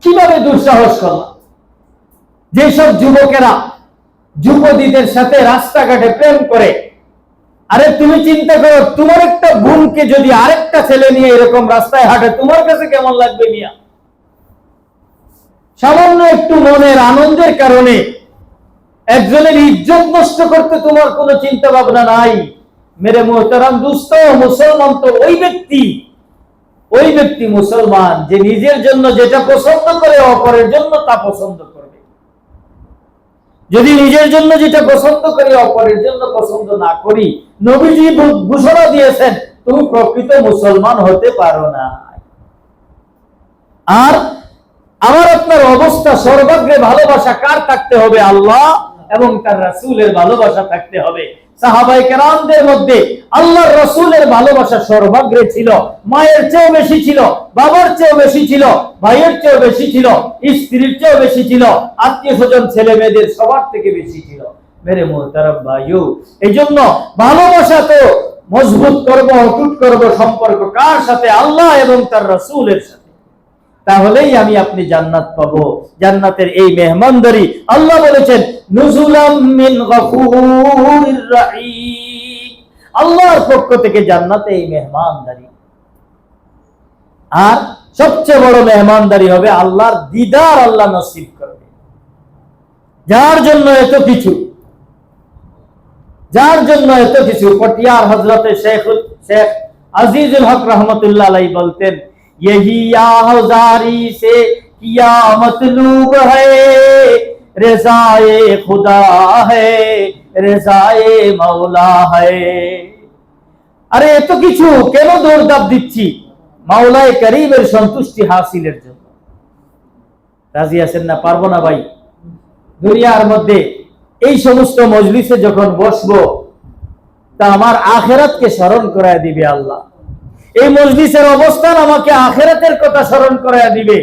কিভাবে দুঃসাহস করলা? যেসব যুবকেরা যুবতীদের সাথে রাস্তাঘাটে প্রেম করে, আরে তুমি চিন্তা করো, তোমার একটা বোনকে যদি আরেকটা ছেলে নিয়ে এরকম রাস্তায় হাঁটে, তোমার কাছে কেমন লাগবে মিয়া? সামান্য একটু মনের আনন্দের কারণে একজনের ইজ্জত নষ্ট করতে তোমার কোনো চিন্তা ভাবনা নাই। মেরে মোহতারাম দুস্থ, মুসলমান তো ওই ব্যক্তি মুসলমান যে নিজের জন্য যেটা পছন্দ করে অপরের জন্য তা পছন্দ করবে। যদি নিজের জন্য যেটা পছন্দ করি অপরের জন্য পছন্দ না করি, নবীজি ঘোষণা দিয়েছেন তুমি প্রকৃত মুসলমান হতে পারো না। আর আমার আপনার অবস্থা, সর্বাগ্রে ভালোবাসা কার থাকতে হবে? আল্লাহ এবং তার রাসূলের ভালোবাসা থাকতে হবে। সাহাবায়ে কেরামদের মধ্যে আল্লাহর রাসূলের ভালোবাসা সর্বাগ্রে ছিল। মায়ের চেয়েও বেশি ছিল, বাবার চেয়েও বেশি ছিল, ভাইয়ের চেয়েও বেশি ছিল, স্ত্রীর চেয়েও বেশি ছিল, আত্মীয় স্বজন ছেলে মেয়েদের সবার থেকে বেশি ছিল। মেরে মোহতারাম ভাইও, এই জন্য ভালোবাসা তো মজবুত করব, অটুট করব সম্পর্ক কার সাথে? আল্লাহ এবং তার রাসূলের সাথে। তাহলেই আমি আপনি জান্নাত পাবো। জান্নাতের এই মেহমানদারি আল্লাহ বলেছেন নুজুলাম মিন গফুরির রহিম, আল্লাহর পক্ষ থেকে জান্নাতে এই মেহমানদারি। আর সবচেয়ে বড় মেহমানদারি হবে আল্লাহর দিদার আল্লাহ নসিব করবে। যার জন্য এত কিছু, যার জন্য এত কিছু, পটিয়ার হযরতে শেখ আজিজুল হক রহমতুল্লাহ আলাইহি বলতেন, यही आज़ारी से किया मतलूब है, रज़ाए खुदा है, रज़ाए मौला है। আরে এত কিছু কেন দৌড়দাপ দিচ্ছি? মাওলায়ে কারীমের সন্তুষ্টি হাসিলের জন্য। রাজি আছেন না? পারবো না ভাই। দুনিয়ার মধ্যে এই সমস্ত মজলিসে যখন বসবো, তা আমার আখিরাতকে স্মরণ করায় দিবে আল্লাহ। এই মজলিসের অবস্থান আমাকে আখিরাতের কথা স্মরণ করায় দিবে।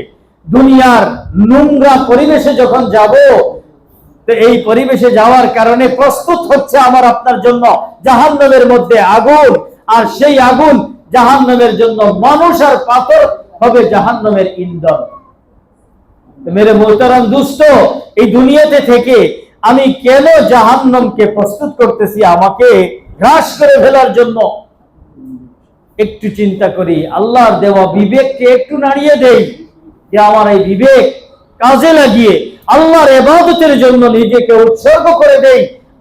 দুনিয়ার নোংরা পরিবেশে যখন যাব, তো এই পরিবেশে যাওয়ার কারণে প্রস্তুত হচ্ছে আমার আপনার জন্য জাহান্নামের মধ্যে আগুন, আর সেই আগুন জাহান্নামের জন্য মানুষ আর পাথর হবে জাহান্নামের ইন্ধন। মেরে মোহতারাম দুস্থ, এই দুনিয়াতে থেকে আমি কেন জাহান্নামকে প্রস্তুত করতেছি আমাকে গ্রাস করে ফেলার জন্য? একটু চিন্তা করি, আল্লাহর দেওয়া বিবেককে একটু নাড়িয়ে দেই যে আমার এই বিবেক কাজে লাগিয়ে আল্লাহর ইবাদতের জন্য নিজেকে উৎসর্গ করে দেই,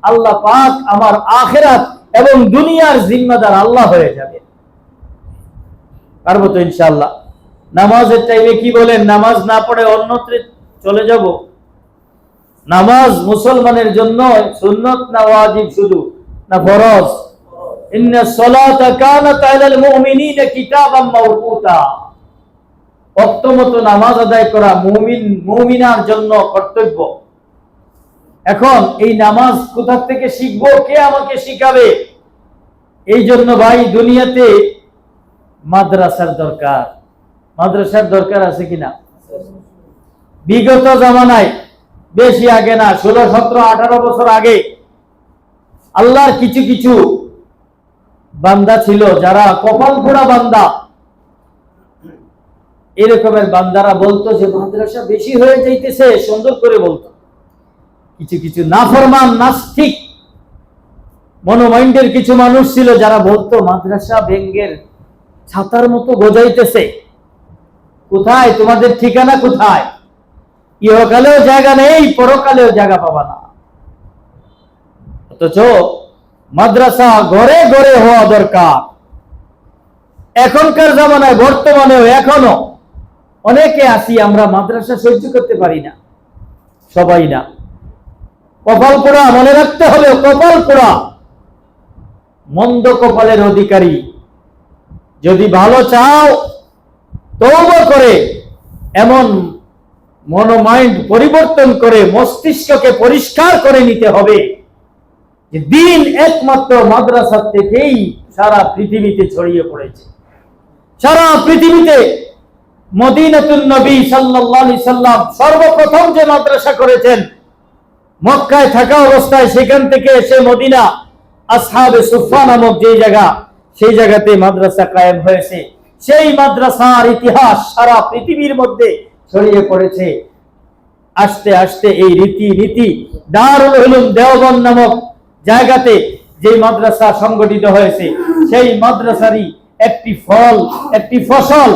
আল্লাহ পাক আমার আখিরাত এবং দুনিয়ার জিম্মাদার আল্লাহ হয়ে যাবে। পারবো তো ইনশাআল্লাহ? নামাজের টাইমে কি বলেন, নামাজ না পড়ে অন্যত্র চলে যাব? নামাজ মুসলমানের জন্য সুন্নত না ওয়াজিব শুধু, না ফরজ? ইন্নাস সালাতা কানাত আলাল মুমিনিনা কিতাবাম মাওকুতা। ওয়াক্তমতো নামাজ আদায় করা মুমিনার জন্য কর্তব্য। এখন এই নামাজ কোথা থেকে শিখবো, কে আমাকে শিখাবে? এই জন্য ভাই দুনিয়াতে মাদ্রাসার দরকার। মাদ্রাসার দরকার আছে কিনা? বিগত জামানায়, বেশি আগে না, 16, 17, 18 বছর আগে আল্লাহর কিছু কিছু বান্দা ছিল যারা কপাল পোড়া বান্দা। এরকমের বান্দারা বলতো যে মাদ্রাসা বেশি হয়ে যাইতেছে, সুন্দর করে বলতো। কিছু কিছু নাফরমান নাস্তিক মনোমাইন্ডের কিছু মানুষ ছিল যারা বলতো মাদ্রাসা ব্যাঙের ছাতার মতো গজাইতেছে। কোথায় তোমাদের ঠিকানা? কোথায়? ইহকালেও জায়গা নেই, পরকালেও জায়গা পাবা না। অথচ মাদ্রাসা ঘরে ঘরে হওয়া দরকার। এখনকার জামানায় বর্তমানেও এখনো অনেকে আছি আমরা মাদ্রাসা সহ্য করতে পারি না, সবাই না। কপাল পোড়া, মনে রাখতে হবে, কপাল পোড়া, মন্দ কপালের অধিকারী। যদি ভালো চাও তওবা করে এমন মনোমাইন্ড পরিবর্তন করে মস্তিষ্ককে পরিষ্কার করে নিতে হবে যে দিন একমাত্র মাদ্রাসা থেকেই সারা পৃথিবীতে ছড়িয়ে পড়েছে। সারা পৃথিবীতে মদিনাতুন নবী সাল্লাল্লাহু আলাইহি সাল্লাম সর্বপ্রথম যে মাদ্রাসা করেছেন, মক্কায় থাকা অবস্থায় সেখান থেকে এসে মদিনা আসহাবে সুফফা নামক যে জায়গা, সেই জায়গাতে মাদ্রাসা কায়েম হয়েছে। সেই মাদ্রাসার ইতিহাস সারা পৃথিবীর মধ্যে ছড়িয়ে পড়েছে। আস্তে আস্তে এই রীতি দারুল উলুম দেওবন্দ নামক জায়গাতে যে মাদ্রাসা সংগঠিত হয়েছে, সেই মাদ্রাসারই একটি ফল, একটি ফসল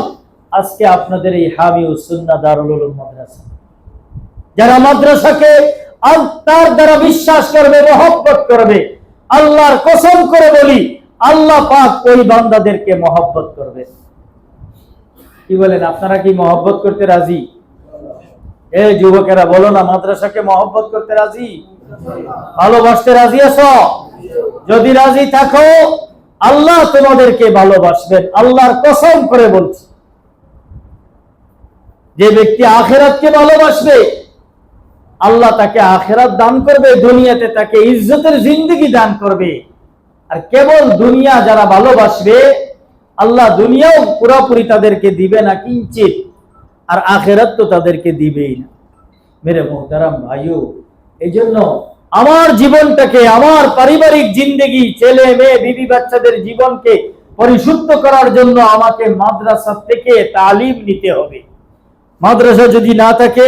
আজকে আপনাদের এই হামিউস সুন্নাহ দারুল উলুম মাদ্রাসা। যারা মাদ্রাসাকে তার দ্বারা বিশ্বাস করবে, মহব্বত করবে, আল্লাহর কসম করে বলি আল্লাহ পাক ওই বান্দাদেরকে মহব্বত করবে। কি বলেন, আপনারা কি মহব্বত করতে রাজি? এই যুবকেরা বলো না, মাদ্রাসাকে মহব্বত করতে রাজি? ভালোবাসতে রাজি আছো? যদি রাজি থাকো আল্লাহ তোমাদেরকে ভালোবাসবেন, আল্লাহর কসম করে বলছি। যে ব্যক্তি আখিরাতকে ভালোবাসবে আল্লাহ তাকে আখিরাত দান করবে, দুনিয়াতে তাকে ইজ্জতের জিন্দেগি দান করবে। আর কেবল দুনিয়া যারা ভালোবাসবে আল্লাহ দুনিয়াও পুরোপুরি তাদেরকে দিবে না কিঞ্চিত, আর আখিরাত তো তাদেরকে দিবেই না। মেরে মোহতারাম ভাইও, এই জন্য আমার জীবনটাকে, আমার পারিবারিক জিন্দেগি, ছেলে মেয়ে বিবি বাচ্চাদের জীবনকে পরিশুদ্ধ করার জন্য আমাকে মাদ্রাসা থেকে তালিম নিতে হবে। মাদ্রাসা যদি না থাকে,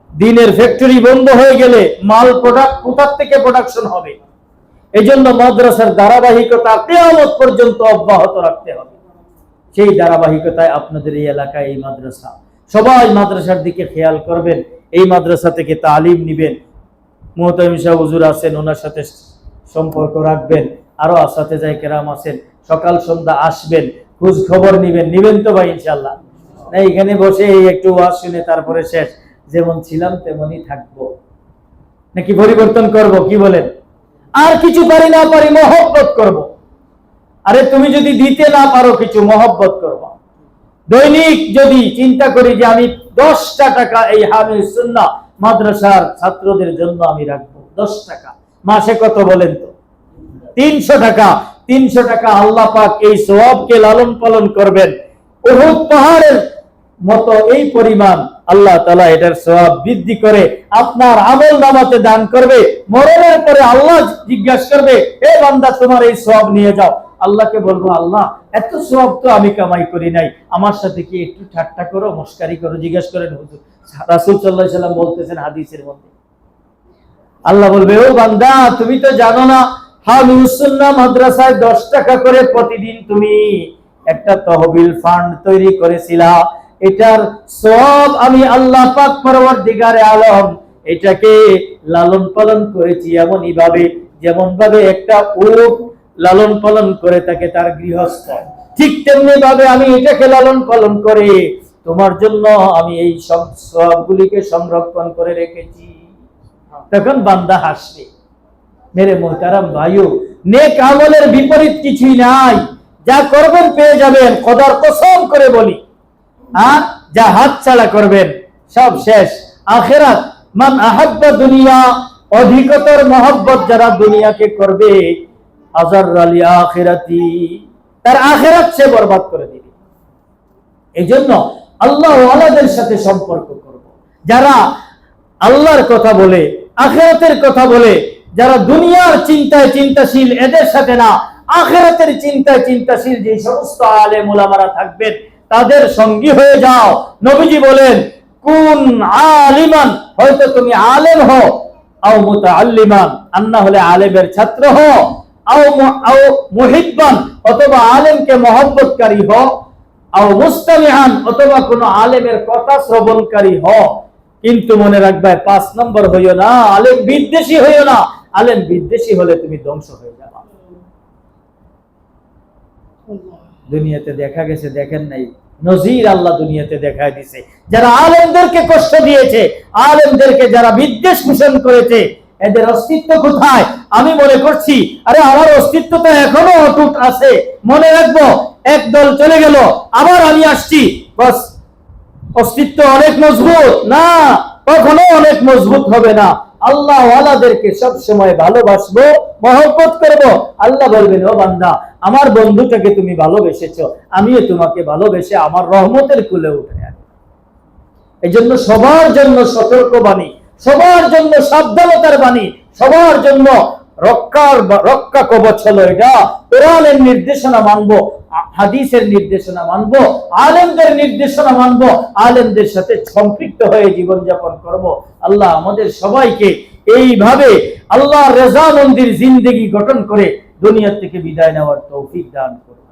দিনের ফ্যাক্টরি বন্ধ হয়ে গেলে মাল প্রোডাক্ট কোথার থেকে প্রোডাকশন হবে? এই জন্য মাদ্রাসার ধারাবাহিকতা কিয়ামত পর্যন্ত অব্যাহত রাখতে হবে। সেই ধারাবাহিকতায় আপনাদের এই এলাকায় এই মাদ্রাসা, সবাই মাদ্রাসার দিকে খেয়াল করবেন, এই মাদ্রাসা থেকে তালিম নিবেন। মুহতামিম সাহেব হুজুর আছেন, ওনার সাথে সম্পর্ক রাখবেন। আরো আসাতেজায়ে কেরাম আছেন, সকাল সন্ধ্যা আসবেন, খোঁজ খবর নিবেন তো ভাই ইনশাআল্লাহ? না এখানে বসে এই একটু ওয়াজ শুনে তারপরে শেষ, যেমন ছিলাম তেমনই থাকবো, নাকি পরিবর্তন করব? কি বলেন? আর কিছু পারি না পারি মহব্বত করব। আরে তুমি যদি দিতে না পারো কিছু, মহব্বত করব। দৈনিক যদি চিন্তা করি যে আমি 10টা টাকা এই হামিউস সুন্নাহ মাদ্রাসার ছাত্রদের জন্য আমি রাখবো, 10 টাকা, মাসে কত বলেন তো? 300 টাকা। 300 টাকা আল্লাহ পাক এই সওয়াবকে লালন পালন করবেন। উহুদ পাহাড়ের মতো এই পরিমাণ আল্লাহ তাআলা এটার সওয়াব বৃদ্ধি করে আপনার আমল নামাতে দান করবে। মরণের পরে আল্লাহ জিজ্ঞাসা করবে, হে বান্দা তোমার এই সওয়াব নিয়ে যাও। আল্লাহকে বলবো, আল্লাহ এত সওয়াব তো আমি কামাই করি নাই, আমার সাথে কি একটু ঠাট্টা করো, মস্কারি করো? জিজ্ঞেস করেন হুজুর। রাসূল সাল্লাল্লাহু আলাইহি সাল্লাম বলতেছেন হাদিসের মধ্যে, আল্লাহ বলবে, ও বান্দা তুমি তো জানো না হামিউস সুন্নাহ মাদ্রাসায় 10 টাকা করে প্রতিদিন তুমি একটা তহবিল ফান্ড তৈরি করেছিলা। এটার সওয়াব আমি আল্লাহ পাক পরওয়ারদিগারে আলম এটাকে লালন পালন করেছি এমনই ভাবে যেমন ভাবে একটা উট লালন পালন করে থাকে তার গৃহস্থ, ঠিক তেমনি ভাবে আমি এটাকে লালন পালন করে তোমার জন্য আমি এই সব সবগুলিকে সংরক্ষণ করে রেখেছি। তখন বান্দা হাসবে। মেরে মোহতারাম ভাইও, নেক আমলের বিপরীত কিছুই নাই, যা করবেন পেয়ে যাবেন, খোদার কসম করে বলি। আর যা হাতছাড়া করবেন সব শেষ। আখিরাত, মান আহাব্বা দুনিয়া, অধিকতর মহব্বত যারা দুনিয়াকে করবে, আজাররালি আখিরাতি, তার আখিরাত সে বরবাদ করে দিবে। এই জন্য আল্লাহ ওয়ালাদের সাথে সম্পর্ক করব, যারা আল্লাহর কথা বলে, আখিরাতের কথা বলে, যারা দুনিয়ার চিন্তায় চিন্তাশীল, এদের সাথে না, আখিরাতের চিন্তায় চিন্তাশীল যে সমস্ত আলেম ওলামারা থাকবেন তাদের সঙ্গী হয়ে যাও। নবীজি বলেন, কুন আলিমান, হয়তো তুমি আলেম হও, আও মুতাআল্লিমান, আর না হলে আলেমের ছাত্র হও, আও মুহিব্বান, অথবা আলেমকে মহব্বতকারী হও, আও মুস্তামিআন, অথবা কোন আলেমের কথা শ্রবণকারী হও। কিন্তু মনে রাখবে 5 নম্বর হইও না, আলেম বিদ্বেষী হইও না। আলেম বিদ্বেষী হলে তুমি ধ্বংস হয়ে যাবে। দুনিয়াতে দেখা গেছে, দেখেন নাই, নজির আল্লাহ দুনিয়াতে দেখায় দিছে, যারা আলেমদেরকে কষ্ট দিয়েছে, আলেমদেরকে যারা বিদ্বেষ পোষণ করেছে, এদের অস্তিত্ব কোথায়? আমি মনে করছি, আরে আমার অস্তিত্ব তো এখনো অটুট আছে, মনে রাখবো, এক দল চলে গেল, আবার আমি আসছি, বাস অস্তিত্ব অনেক মজবুত না, কখনো অনেক মজবুত হবে না। আল্লাহ ওয়ালাদেরকে সব সময় ভালোবাসবো, মহব্বত করব। আল্লাহ বলবেন, ও বান্দা, আমার বন্ধুটাকে তুমি ভালোবেসেছো, আমিও তোমাকে ভালোবেসে আমার রহমতের কুলে উঠে আনি। এই জন্য সবার জন্য সতর্ক বাণী, সবার জন্য সাবধানতার বাণী, সবার জন্য রক্ষা কবচ হলো এটা। কোরআনের নির্দেশনা মানবো, হাদিসের নির্দেশনা মানবো, আলেমদের নির্দেশনা মানবো, আলেমদের সাথে সম্পৃক্ত হয়ে জীবনযাপন করব। আল্লাহ আমাদের সবাইকে এইভাবে আল্লাহর রেজা মন্দির জিন্দেগি গঠন করে দুনিয়া থেকে বিদায় নেওয়ার তৌফিক দান করুন।